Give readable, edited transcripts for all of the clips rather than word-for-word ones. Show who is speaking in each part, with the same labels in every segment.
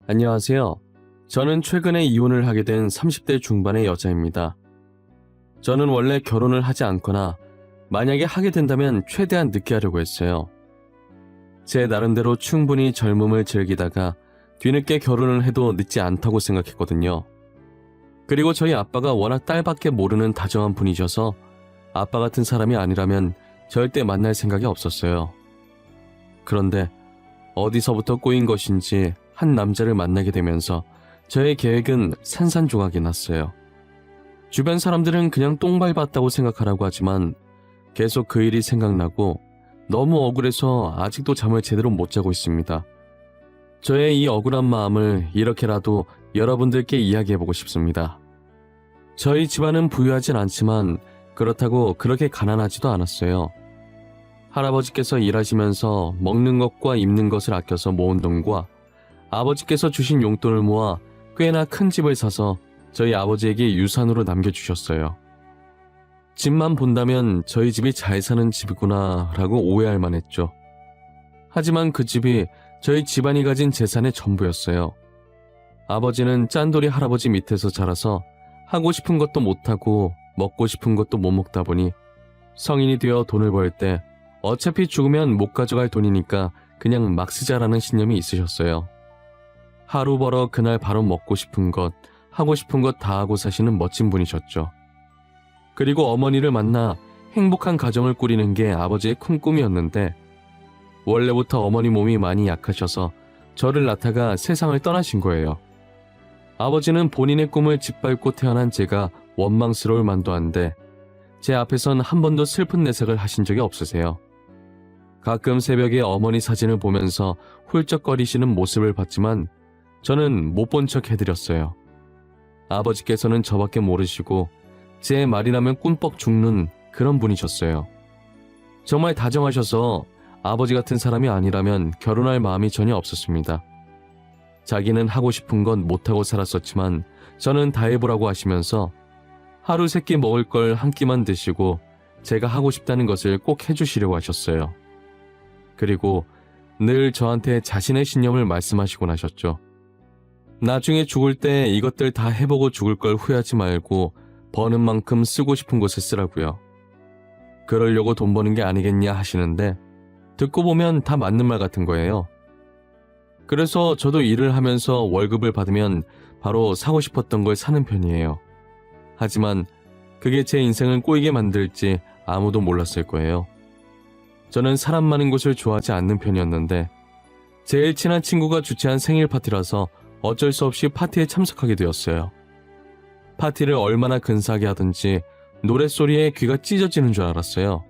Speaker 1: 안녕하세요. 저는 최근에 이혼을 하게 된 30대 중반의 여자입니다. 저는 원래 결혼을 하지 않거나 만약에 하게 된다면 최대한 늦게 하려고 했어요. 제 나름대로 충분히 젊음을 즐기다가 뒤늦게 결혼을 해도 늦지 않다고 생각했거든요. 그리고 저희 아빠가 워낙 딸밖에 모르는 다정한 분이셔서 아빠 같은 사람이 아니라면 절대 만날 생각이 없었어요. 그런데 어디서부터 꼬인 것인지 한 남자를 만나게 되면서 저의 계획은 산산조각이 났어요. 주변 사람들은 그냥 똥 밟았다고 생각하라고 하지만 계속 그 일이 생각나고 너무 억울해서 아직도 잠을 제대로 못 자고 있습니다. 저의 이 억울한 마음을 이렇게라도 여러분들께 이야기해보고 싶습니다. 저희 집안은 부유하진 않지만 그렇다고 그렇게 가난하지도 않았어요. 할아버지께서 일하시면서 먹는 것과 입는 것을 아껴서 모은 돈과 아버지께서 주신 용돈을 모아 꽤나 큰 집을 사서 저희 아버지에게 유산으로 남겨주셨어요. 집만 본다면 저희 집이 잘 사는 집이구나 라고 오해할 만했죠. 하지만 그 집이 저희 집안이 가진 재산의 전부였어요. 아버지는 짠돌이 할아버지 밑에서 자라서 하고 싶은 것도 못하고 먹고 싶은 것도 못 먹다 보니 성인이 되어 돈을 벌 때 어차피 죽으면 못 가져갈 돈이니까 그냥 막 쓰자라는 신념이 있으셨어요. 하루 벌어 그날 바로 먹고 싶은 것, 하고 싶은 것 다 하고 사시는 멋진 분이셨죠. 그리고 어머니를 만나 행복한 가정을 꾸리는 게 아버지의 큰 꿈이었는데 원래부터 어머니 몸이 많이 약하셔서 저를 낳다가 세상을 떠나신 거예요. 아버지는 본인의 꿈을 짓밟고 태어난 제가 원망스러울 만도 한데 제 앞에선 한 번도 슬픈 내색을 하신 적이 없으세요. 가끔 새벽에 어머니 사진을 보면서 훌쩍거리시는 모습을 봤지만 저는 못 본 척 해드렸어요. 아버지께서는 저밖에 모르시고 제 말이라면 꿈뻑 죽는 그런 분이셨어요. 정말 다정하셔서 아버지 같은 사람이 아니라면 결혼할 마음이 전혀 없었습니다. 자기는 하고 싶은 건 못하고 살았었지만 저는 다 해보라고 하시면서 하루 세 끼 먹을 걸 한 끼만 드시고 제가 하고 싶다는 것을 꼭 해주시려고 하셨어요. 그리고 늘 저한테 자신의 신념을 말씀하시곤 하셨죠. 나중에 죽을 때 이것들 다 해보고 죽을 걸 후회하지 말고 버는 만큼 쓰고 싶은 곳에 쓰라고요. 그러려고 돈 버는 게 아니겠냐 하시는데 듣고 보면 다 맞는 말 같은 거예요. 그래서 저도 일을 하면서 월급을 받으면 바로 사고 싶었던 걸 사는 편이에요. 하지만 그게 제 인생을 꼬이게 만들지 아무도 몰랐을 거예요. 저는 사람 많은 곳을 좋아하지 않는 편이었는데 제일 친한 친구가 주최한 생일 파티라서 어쩔 수 없이 파티에 참석하게 되었어요. 파티를 얼마나 근사하게 하든지 노랫소리에 귀가 찢어지는 줄 알았어요.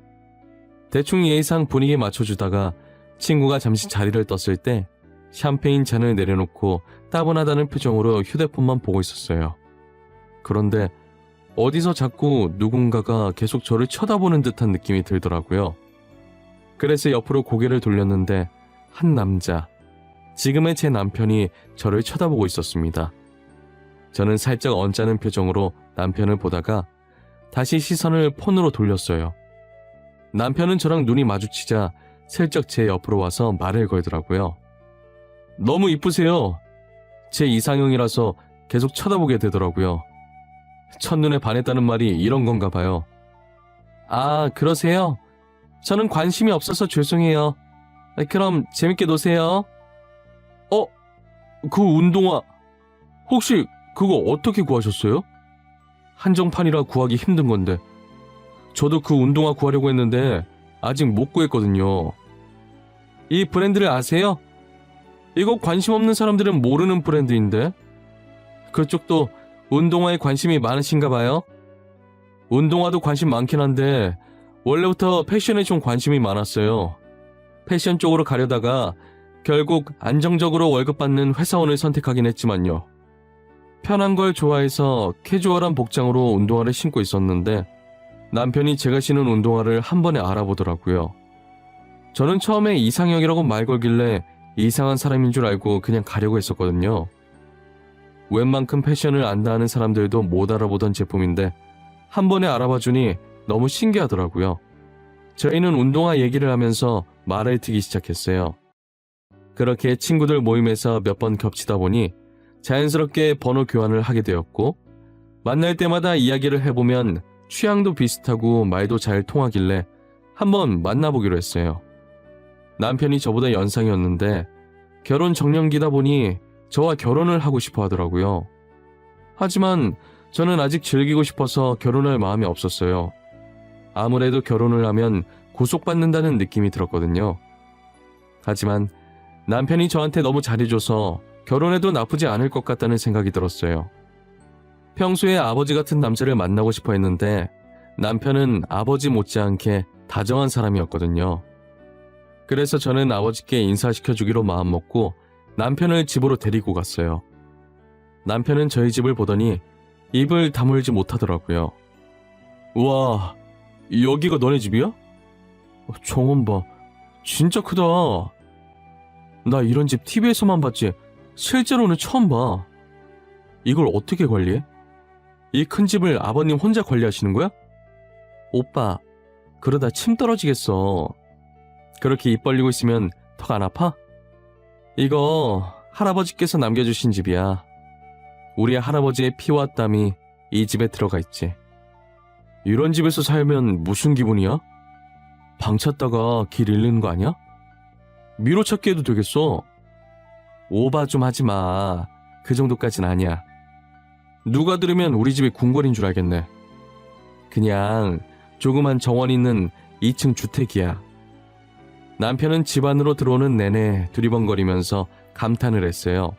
Speaker 1: 대충 예의상 분위기에 맞춰주다가 친구가 잠시 자리를 떴을 때 샴페인 잔을 내려놓고 따분하다는 표정으로 휴대폰만 보고 있었어요. 그런데 어디서 자꾸 누군가가 계속 저를 쳐다보는 듯한 느낌이 들더라고요. 그래서 옆으로 고개를 돌렸는데 한 남자, 지금의 제 남편이 저를 쳐다보고 있었습니다. 저는 살짝 언짢은 표정으로 남편을 보다가 다시 시선을 폰으로 돌렸어요. 남편은 저랑 눈이 마주치자 슬쩍 제 옆으로 와서 말을 걸더라고요. 너무 이쁘세요. 제 이상형이라서 계속 쳐다보게 되더라고요. 첫눈에 반했다는 말이 이런 건가 봐요. 아, 그러세요? 저는 관심이 없어서 죄송해요. 그럼 재밌게 노세요. 그 운동화 혹시 그거 어떻게 구하셨어요? 한정판이라 구하기 힘든 건데 저도 그 운동화 구하려고 했는데 아직 못 구했거든요. 이 브랜드를 아세요? 이거 관심 없는 사람들은 모르는 브랜드인데 그쪽도 운동화에 관심이 많으신가 봐요? 운동화도 관심 많긴 한데 원래부터 패션에 좀 관심이 많았어요. 패션 쪽으로 가려다가 결국 안정적으로 월급 받는 회사원을 선택하긴 했지만요. 편한 걸 좋아해서 캐주얼한 복장으로 운동화를 신고 있었는데 남편이 제가 신은 운동화를 한 번에 알아보더라고요. 저는 처음에 이상형이라고 말 걸길래 이상한 사람인 줄 알고 그냥 가려고 했었거든요. 웬만큼 패션을 안다 하는 사람들도 못 알아보던 제품인데 한 번에 알아봐주니 너무 신기하더라고요. 저희는 운동화 얘기를 하면서 말을 트기 시작했어요. 그렇게 친구들 모임에서 몇 번 겹치다 보니 자연스럽게 번호 교환을 하게 되었고, 만날 때마다 이야기를 해보면 취향도 비슷하고 말도 잘 통하길래 한번 만나보기로 했어요. 남편이 저보다 연상이었는데 결혼 정년기다 보니 저와 결혼을 하고 싶어 하더라고요. 하지만 저는 아직 즐기고 싶어서 결혼할 마음이 없었어요. 아무래도 결혼을 하면 구속받는다는 느낌이 들었거든요. 하지만 남편이 저한테 너무 잘해줘서 결혼해도 나쁘지 않을 것 같다는 생각이 들었어요. 평소에 아버지 같은 남자를 만나고 싶어 했는데 남편은 아버지 못지않게 다정한 사람이었거든요. 그래서 저는 아버지께 인사시켜주기로 마음먹고 남편을 집으로 데리고 갔어요. 남편은 저희 집을 보더니 입을 다물지 못하더라고요. 우와, 여기가 너네 집이야? 정원 봐, 진짜 크다. 나 이런 집 TV에서만 봤지 실제로는 처음 봐. 이걸 어떻게 관리해? 이 큰 집을 아버님 혼자 관리하시는 거야? 오빠, 그러다 침 떨어지겠어. 그렇게 입 벌리고 있으면 턱 안 아파? 이거 할아버지께서 남겨주신 집이야. 우리 할아버지의 피와 땀이 이 집에 들어가 있지. 이런 집에서 살면 무슨 기분이야? 방 찾다가 길 잃는 거 아니야? 미로 찾기 해도 되겠어. 오바 좀 하지 마. 그 정도까진 아니야. 누가 들으면 우리 집이 궁궐인 줄 알겠네. 그냥 조그만 정원 있는 2층 주택이야. 남편은 집 안으로 들어오는 내내 두리번거리면서 감탄을 했어요.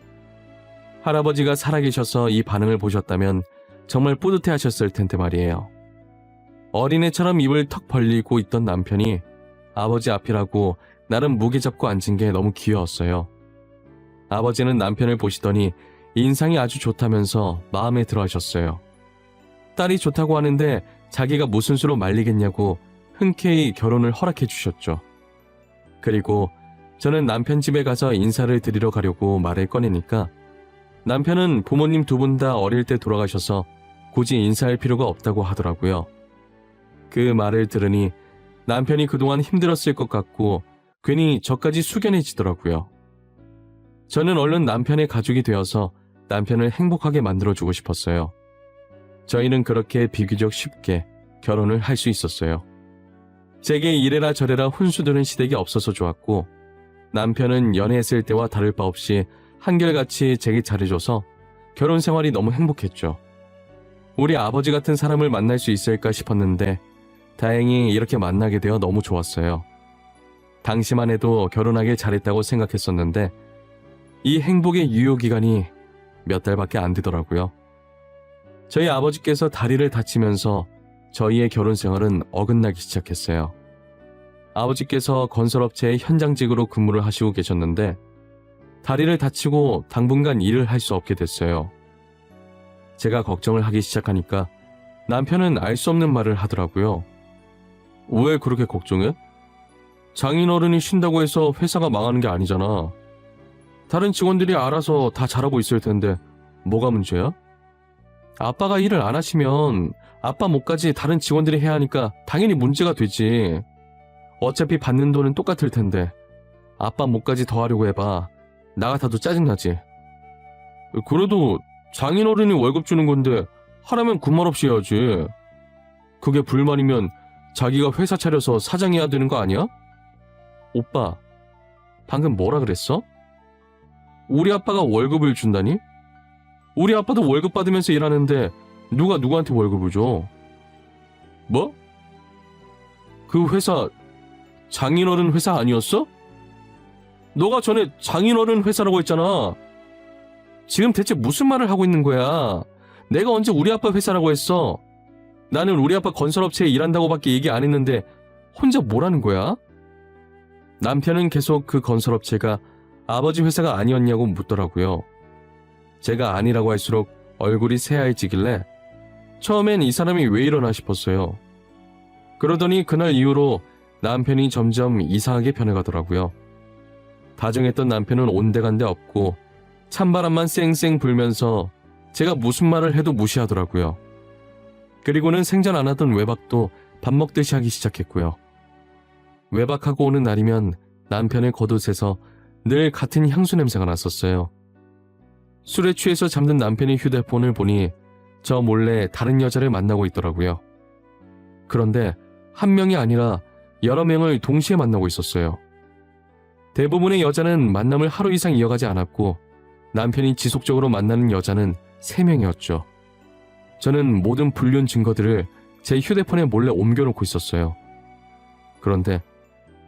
Speaker 1: 할아버지가 살아계셔서 이 반응을 보셨다면 정말 뿌듯해 하셨을 텐데 말이에요. 어린애처럼 입을 턱 벌리고 있던 남편이 아버지 앞이라고 나름 무게 잡고 앉은 게 너무 귀여웠어요. 아버지는 남편을 보시더니 인상이 아주 좋다면서 마음에 들어 하셨어요. 딸이 좋다고 하는데 자기가 무슨 수로 말리겠냐고 흔쾌히 결혼을 허락해 주셨죠. 그리고 저는 남편 집에 가서 인사를 드리러 가려고 말을 꺼내니까 남편은 부모님 두 분 다 어릴 때 돌아가셔서 굳이 인사할 필요가 없다고 하더라고요. 그 말을 들으니 남편이 그동안 힘들었을 것 같고 괜히 저까지 숙연해지더라고요. 저는 얼른 남편의 가족이 되어서 남편을 행복하게 만들어주고 싶었어요. 저희는 그렇게 비교적 쉽게 결혼을 할 수 있었어요. 제게 이래라 저래라 훈수두는 시댁이 없어서 좋았고 남편은 연애했을 때와 다를 바 없이 한결같이 제게 잘해줘서 결혼 생활이 너무 행복했죠. 우리 아버지 같은 사람을 만날 수 있을까 싶었는데 다행히 이렇게 만나게 되어 너무 좋았어요. 당시만 해도 결혼하길 잘했다고 생각했었는데 이 행복의 유효기간이 몇 달밖에 안 되더라고요. 저희 아버지께서 다리를 다치면서 저희의 결혼 생활은 어긋나기 시작했어요. 아버지께서 건설업체의 현장직으로 근무를 하시고 계셨는데 다리를 다치고 당분간 일을 할 수 없게 됐어요. 제가 걱정을 하기 시작하니까 남편은 알 수 없는 말을 하더라고요. 왜 그렇게 걱정해? 장인어른이 쉰다고 해서 회사가 망하는 게 아니잖아. 다른 직원들이 알아서 다 잘하고 있을 텐데 뭐가 문제야? 아빠가 일을 안 하시면 아빠 몫까지 다른 직원들이 해야 하니까 당연히 문제가 되지. 어차피 받는 돈은 똑같을 텐데 아빠 몫까지 더 하려고 해봐. 나 같아도 짜증나지. 그래도 장인어른이 월급 주는 건데 하라면 군말 없이 해야지. 그게 불만이면 자기가 회사 차려서 사장해야 되는 거 아니야? 오빠, 방금 뭐라 그랬어? 우리 아빠가 월급을 준다니? 우리 아빠도 월급 받으면서 일하는데 누가 누구한테 월급을 줘? 뭐? 그 회사 장인어른 회사 아니었어? 너가 전에 장인어른 회사라고 했잖아. 지금 대체 무슨 말을 하고 있는 거야? 내가 언제 우리 아빠 회사라고 했어? 나는 우리 아빠 건설업체에 일한다고밖에 얘기 안 했는데 혼자 뭐라는 거야? 남편은 계속 그 건설업체가 아버지 회사가 아니었냐고 묻더라고요. 제가 아니라고 할수록 얼굴이 새하얘지길래 처음엔 이 사람이 왜 이러나 싶었어요. 그러더니 그날 이후로 남편이 점점 이상하게 변해가더라고요. 다정했던 남편은 온데간데 없고 찬바람만 쌩쌩 불면서 제가 무슨 말을 해도 무시하더라고요. 그리고는 생전 안 하던 외박도 밥 먹듯이 하기 시작했고요. 외박하고 오는 날이면 남편의 겉옷에서 늘 같은 향수 냄새가 났었어요. 술에 취해서 잠든 남편의 휴대폰을 보니 저 몰래 다른 여자를 만나고 있더라고요. 그런데 한 명이 아니라 여러 명을 동시에 만나고 있었어요. 대부분의 여자는 만남을 하루 이상 이어가지 않았고 남편이 지속적으로 만나는 여자는 3명이었죠. 저는 모든 불륜 증거들을 제 휴대폰에 몰래 옮겨놓고 있었어요. 그런데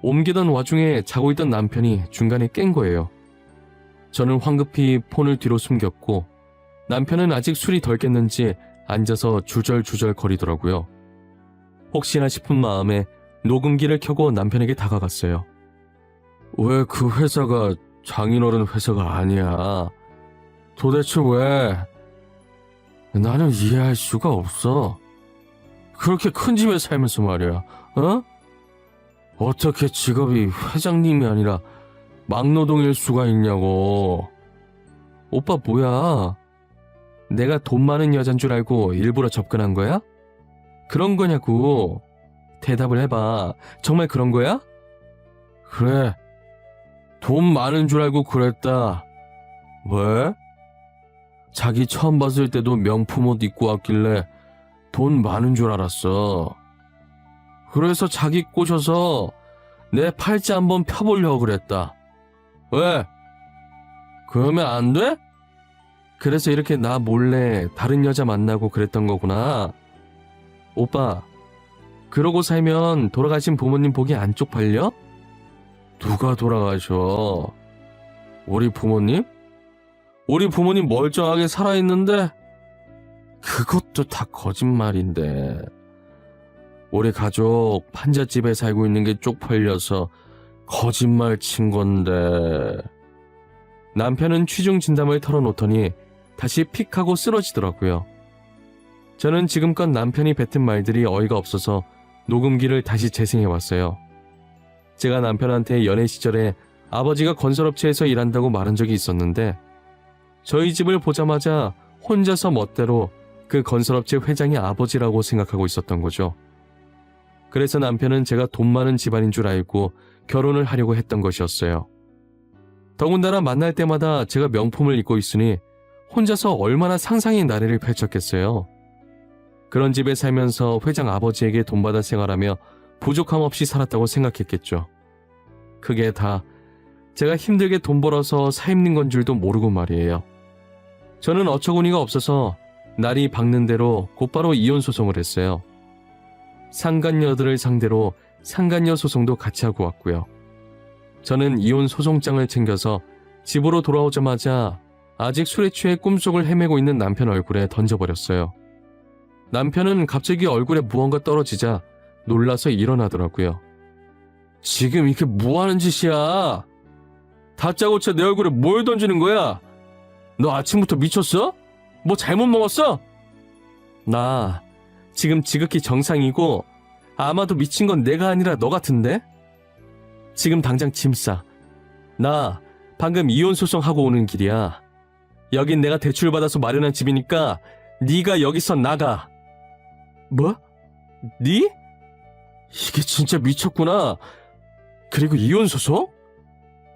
Speaker 1: 옮기던 와중에 자고 있던 남편이 중간에 깬 거예요. 저는 황급히 폰을 뒤로 숨겼고 남편은 아직 술이 덜 깼는지 앉아서 주절주절 거리더라고요. 혹시나 싶은 마음에 녹음기를 켜고 남편에게 다가갔어요. 왜 그 회사가 장인어른 회사가 아니야? 도대체 왜? 나는 이해할 수가 없어. 그렇게 큰 집에 살면서 말이야. 어떻게 직업이 회장님이 아니라 막노동일 수가 있냐고. 오빠 뭐야? 내가 돈 많은 여잔 줄 알고 일부러 접근한 거야? 그런 거냐고. 대답을 해봐. 정말 그런 거야? 그래. 돈 많은 줄 알고 그랬다. 왜? 자기 처음 봤을 때도 명품 옷 입고 왔길래 돈 많은 줄 알았어. 그래서 자기 꼬셔서 내 팔찌 한번 펴보려고 그랬다. 왜? 그러면 안 돼? 그래서 이렇게 나 몰래 다른 여자 만나고 그랬던 거구나. 오빠, 그러고 살면 돌아가신 부모님 보기 안 쪽팔려? 누가 돌아가셔? 우리 부모님? 우리 부모님 멀쩡하게 살아있는데? 그것도 다 거짓말인데. 우리 가족 판잣집에 살고 있는 게 쪽팔려서 거짓말 친 건데. 남편은 취중 진담을 털어놓더니 다시 픽 하고 쓰러지더라고요. 저는 지금껏 남편이 뱉은 말들이 어이가 없어서 녹음기를 다시 재생해봤어요. 제가 남편한테 연애 시절에 아버지가 건설업체에서 일한다고 말한 적이 있었는데 저희 집을 보자마자 혼자서 멋대로 그 건설업체 회장이 아버지라고 생각하고 있었던 거죠. 그래서 남편은 제가 돈 많은 집안인 줄 알고 결혼을 하려고 했던 것이었어요. 더군다나 만날 때마다 제가 명품을 입고 있으니 혼자서 얼마나 상상의 나래를 펼쳤겠어요. 그런 집에 살면서 회장 아버지에게 돈 받아 생활하며 부족함 없이 살았다고 생각했겠죠. 그게 다 제가 힘들게 돈 벌어서 사 입는 건 줄도 모르고 말이에요. 저는 어처구니가 없어서 날이 밝는 대로 곧바로 이혼 소송을 했어요. 상간녀들을 상대로 상간녀 소송도 같이 하고 왔고요. 저는 이혼 소송장을 챙겨서 집으로 돌아오자마자 아직 술에 취해 꿈속을 헤매고 있는 남편 얼굴에 던져버렸어요. 남편은 갑자기 얼굴에 무언가 떨어지자 놀라서 일어나더라고요. 지금 이게 뭐하는 짓이야? 다짜고짜 내 얼굴에 뭘 던지는 거야? 너 아침부터 미쳤어? 뭐 잘못 먹었어? 나 지금 지극히 정상이고 아마도 미친 건 내가 아니라 너 같은데? 지금 당장 짐 싸. 나 방금 이혼 소송하고 오는 길이야. 여긴 내가 대출받아서 마련한 집이니까 네가 여기서 나가. 뭐? 네? 이게 진짜 미쳤구나. 그리고 이혼 소송?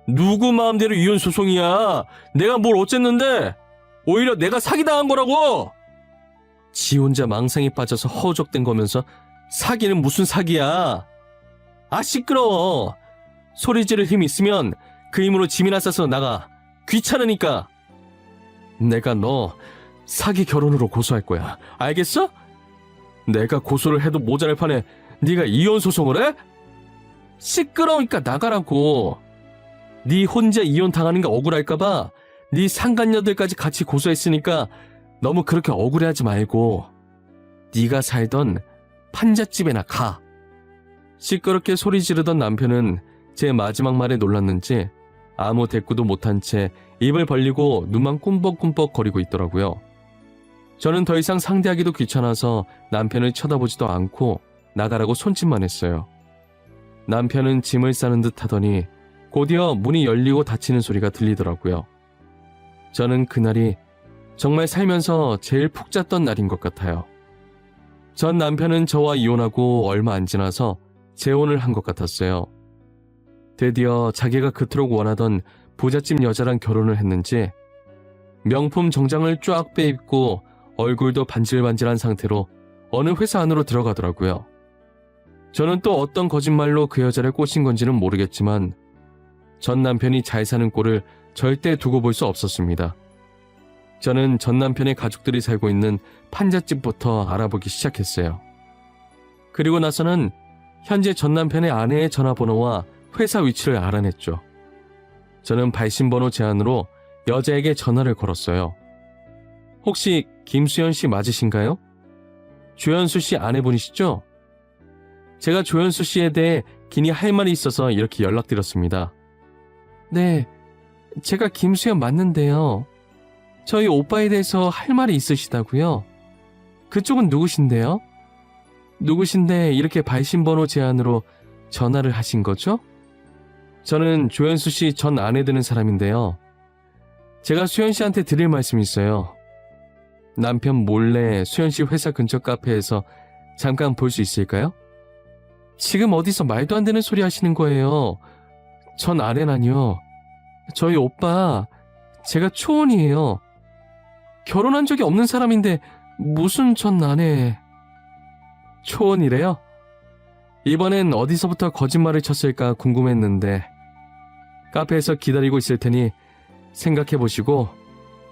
Speaker 1: 누구 마음대로 이혼 소송이야. 내가 뭘 어쨌는데. 오히려 내가 사기당한 거라고. 지 혼자 망상에 빠져서 허우적댄 거면서 사기는 무슨 사기야. 아 시끄러워. 소리 지를 힘 있으면 그 힘으로 짐이나 싸서 나가. 귀찮으니까. 내가 너 사기 결혼으로 고소할 거야. 알겠어? 내가 고소를 해도 모자랄 판에 네가 이혼 소송을 해? 시끄러우니까 나가라고. 네 혼자 이혼 당하는 게 억울할까봐 네 상간녀들까지 같이 고소했으니까 너무 그렇게 억울해하지 말고 네가 살던 판잣집에나 가. 시끄럽게 소리 지르던 남편은 제 마지막 말에 놀랐는지 아무 대꾸도 못한 채 입을 벌리고 눈만 꿈벅꿈벅 거리고 있더라고요. 저는 더 이상 상대하기도 귀찮아서 남편을 쳐다보지도 않고 나가라고 손짓만 했어요. 남편은 짐을 싸는 듯 하더니 곧이어 문이 열리고 닫히는 소리가 들리더라고요. 저는 그날이 정말 살면서 제일 푹 잤던 날인 것 같아요. 전 남편은 저와 이혼하고 얼마 안 지나서 재혼을 한 것 같았어요. 드디어 자기가 그토록 원하던 부잣집 여자랑 결혼을 했는지 명품 정장을 쫙 빼입고 얼굴도 반질반질한 상태로 어느 회사 안으로 들어가더라고요. 저는 또 어떤 거짓말로 그 여자를 꼬신 건지는 모르겠지만 전 남편이 잘 사는 꼴을 절대 두고 볼 수 없었습니다. 저는 전 남편의 가족들이 살고 있는 판잣집부터 알아보기 시작했어요. 그리고 나서는 현재 전 남편의 아내의 전화번호와 회사 위치를 알아냈죠. 저는 발신번호 제안으로 여자에게 전화를 걸었어요. 혹시 김수연 씨 맞으신가요? 조연수 씨 아내분이시죠? 제가 조연수 씨에 대해 긴히 할 말이 있어서 이렇게 연락드렸습니다. 네, 제가 김수연 맞는데요. 저희 오빠에 대해서 할 말이 있으시다고요? 그쪽은 누구신데요? 누구신데 이렇게 발신번호 제안으로 전화를 하신 거죠? 저는 조연수 씨 전 아내 되는 사람인데요. 제가 수연 씨한테 드릴 말씀이 있어요. 남편 몰래 수연 씨 회사 근처 카페에서 잠깐 볼 수 있을까요? 지금 어디서 말도 안 되는 소리 하시는 거예요. 전 아내라뇨. 저희 오빠, 제가 초혼이에요. 결혼한 적이 없는 사람인데 무슨 전 아내. 초혼이래요? 이번엔 어디서부터 거짓말을 쳤을까 궁금했는데 카페에서 기다리고 있을 테니 생각해보시고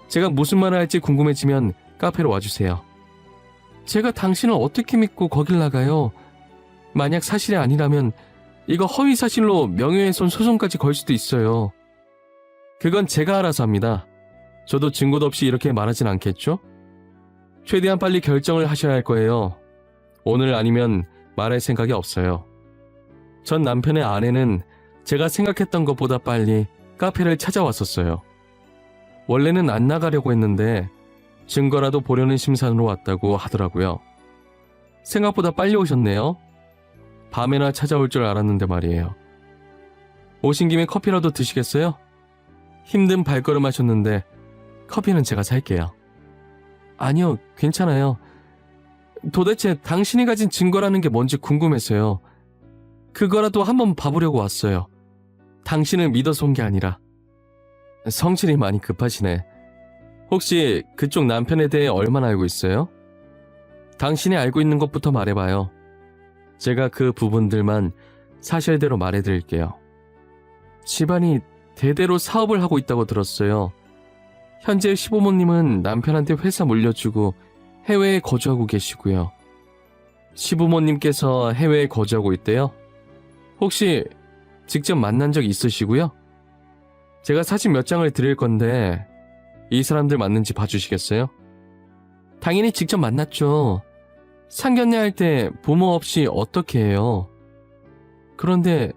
Speaker 1: 제가 무슨 말을 할지 궁금해지면 카페로 와주세요. 제가 당신을 어떻게 믿고 거길 나가요? 만약 사실이 아니라면 이거 허위사실로 명예훼손 소송까지 걸 수도 있어요. 그건 제가 알아서 합니다. 저도 증거도 없이 이렇게 말하진 않겠죠? 최대한 빨리 결정을 하셔야 할 거예요. 오늘 아니면 말할 생각이 없어요. 전 남편의 아내는 제가 생각했던 것보다 빨리 카페를 찾아왔었어요. 원래는 안 나가려고 했는데 증거라도 보려는 심산으로 왔다고 하더라고요. 생각보다 빨리 오셨네요. 밤에나 찾아올 줄 알았는데 말이에요. 오신 김에 커피라도 드시겠어요? 힘든 발걸음 하셨는데 커피는 제가 살게요. 아니요, 괜찮아요. 도대체 당신이 가진 증거라는 게 뭔지 궁금해서요. 그거라도 한번 봐보려고 왔어요. 당신을 믿어서 온 게 아니라. 성질이 많이 급하시네. 혹시 그쪽 남편에 대해 얼마나 알고 있어요? 당신이 알고 있는 것부터 말해봐요. 제가 그 부분들만 사실대로 말해드릴게요. 집안이 대대로 사업을 하고 있다고 들었어요. 현재 시부모님은 남편한테 회사 물려주고 해외에 거주하고 계시고요. 시부모님께서 해외에 거주하고 있대요? 혹시 직접 만난 적 있으시고요? 제가 사진 몇 장을 드릴 건데 이 사람들 맞는지 봐주시겠어요? 당연히 직접 만났죠. 상견례 할 때 부모 없이 어떻게 해요? 그런데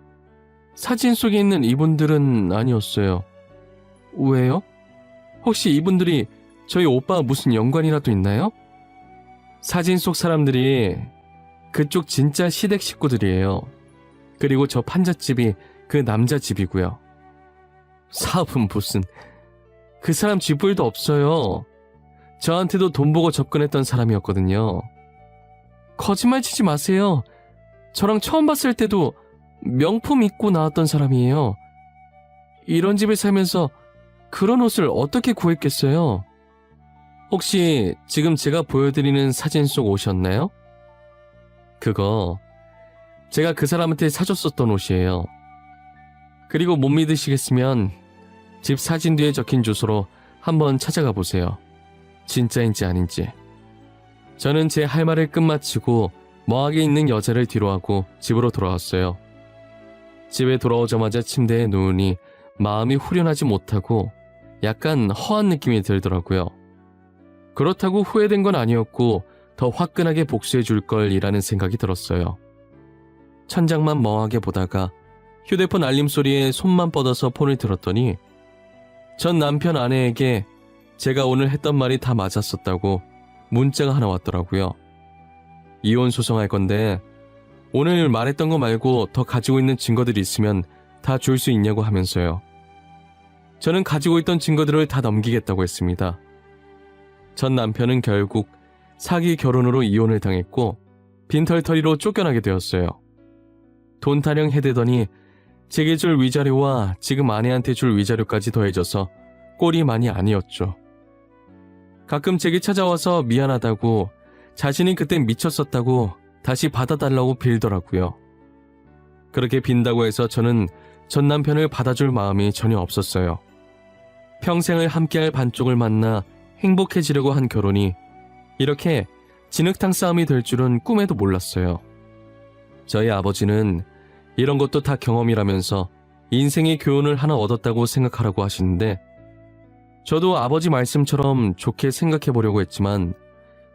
Speaker 1: 사진 속에 있는 이분들은 아니었어요. 왜요? 혹시 이분들이 저희 오빠와 무슨 연관이라도 있나요? 사진 속 사람들이 그쪽 진짜 시댁 식구들이에요. 그리고 저 판잣집이 그 남자 집이고요. 사업은 무슨, 그 사람 쥐뿔도 없어요. 저한테도 돈 보고 접근했던 사람이었거든요. 거짓말 치지 마세요. 저랑 처음 봤을 때도 명품 입고 나왔던 사람이에요. 이런 집에 살면서 그런 옷을 어떻게 구했겠어요? 혹시 지금 제가 보여드리는 사진 속 옷이었나요? 그거 제가 그 사람한테 사줬었던 옷이에요. 그리고 못 믿으시겠으면 집 사진 뒤에 적힌 주소로 한번 찾아가 보세요. 진짜인지 아닌지. 저는 제 할 말을 끝마치고 멍하게 있는 여자를 뒤로하고 집으로 돌아왔어요. 집에 돌아오자마자 침대에 누우니 마음이 후련하지 못하고 약간 허한 느낌이 들더라고요. 그렇다고 후회된 건 아니었고 더 화끈하게 복수해 줄 걸이라는 생각이 들었어요. 천장만 멍하게 보다가 휴대폰 알림 소리에 손만 뻗어서 폰을 들었더니 전 남편 아내에게 제가 오늘 했던 말이 다 맞았었다고 문자가 하나 왔더라고요. 이혼 소송할 건데 오늘 말했던 거 말고 더 가지고 있는 증거들이 있으면 다 줄 수 있냐고 하면서요. 저는 가지고 있던 증거들을 다 넘기겠다고 했습니다. 전 남편은 결국 사기 결혼으로 이혼을 당했고 빈털터리로 쫓겨나게 되었어요. 돈 타령 해대더니 제게 줄 위자료와 지금 아내한테 줄 위자료까지 더해져서 꼴이 많이 아니었죠. 가끔 제게 찾아와서 미안하다고, 자신이 그땐 미쳤었다고 다시 받아달라고 빌더라고요. 그렇게 빈다고 해서 저는 전 남편을 받아줄 마음이 전혀 없었어요. 평생을 함께할 반쪽을 만나 행복해지려고 한 결혼이 이렇게 진흙탕 싸움이 될 줄은 꿈에도 몰랐어요. 저희 아버지는 이런 것도 다 경험이라면서 인생의 교훈을 하나 얻었다고 생각하라고 하시는데, 저도 아버지 말씀처럼 좋게 생각해 보려고 했지만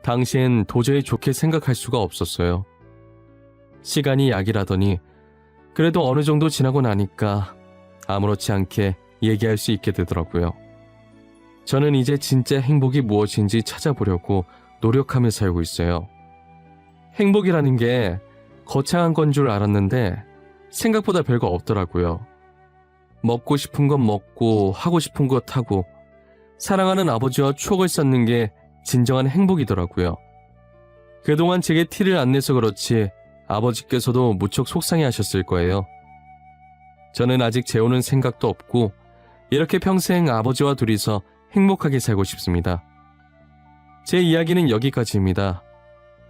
Speaker 1: 당시엔 도저히 좋게 생각할 수가 없었어요. 시간이 약이라더니 그래도 어느 정도 지나고 나니까 아무렇지 않게 얘기할 수 있게 되더라고요. 저는 이제 진짜 행복이 무엇인지 찾아보려고 노력하며 살고 있어요. 행복이라는 게 거창한 건 줄 알았는데 생각보다 별거 없더라고요. 먹고 싶은 건 먹고 하고 싶은 것 하고 사랑하는 아버지와 추억을 쌓는 게 진정한 행복이더라고요. 그동안 제게 티를 안 내서 그렇지 아버지께서도 무척 속상해하셨을 거예요. 저는 아직 재혼은 생각도 없고 이렇게 평생 아버지와 둘이서 행복하게 살고 싶습니다. 제 이야기는 여기까지입니다.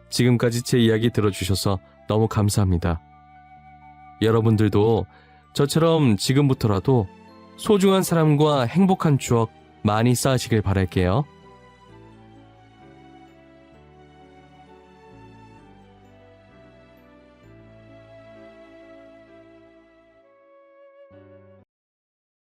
Speaker 1: 지금까지 제 이야기 들어주셔서 너무 감사합니다. 여러분들도 저처럼 지금부터라도 소중한 사람과 행복한 추억 많이 쌓으시길 바랄게요.